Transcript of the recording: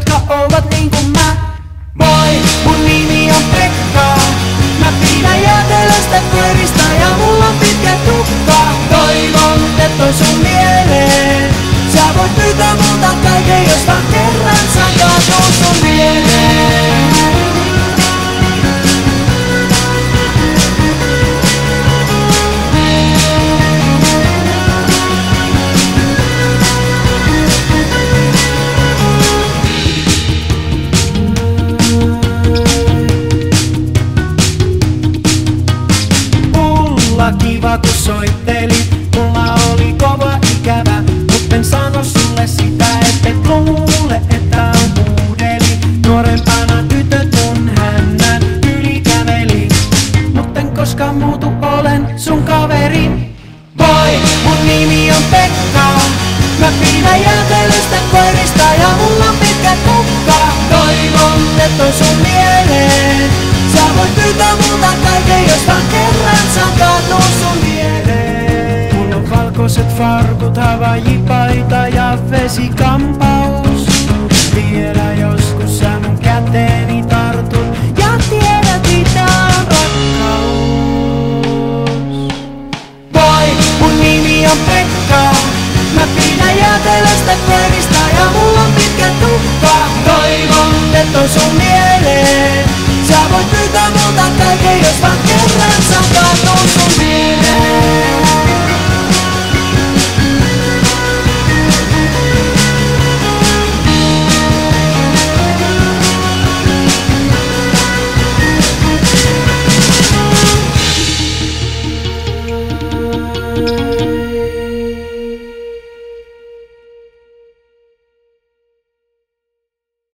jotka ovat niin kuin mä. Moi, mun nimi on Pekka. Mä pidän jäätelöstä koirista ja mulla on pitkä tukka. Toivon, et toi sun mieleen. Sä voit pyytää multa kaiken, jos vaan kerran sä kaatuu sun mieleen. Kiva kun soittelit, mulla oli kova ikävä, mut en sano sulle sitä, et luule, että on puudeli. Nuorempana tytöt mun hännän yli käveli, mut en koskaan muutu, olen sun kaveri. Moi, mun nimi on Pekka. Mä pidän jäätelöstä koirista ja mulla on pitkä tukka. Toivon, et on sun mieleen. Sä voit pyytää multa kaiken, jos vaan kerran sä kaatuu sun viereen. Mulla on valkoiset farkut, havajipaita ja vesikampaus. Vielä joskus sä mun käteeni tartut ja tiedät mitä on rakkaus. Moi, mun nimi on Pekka. Mä pidän jäätelöstä koirista ja mulla on pitkä tukka. Toivon, et on sun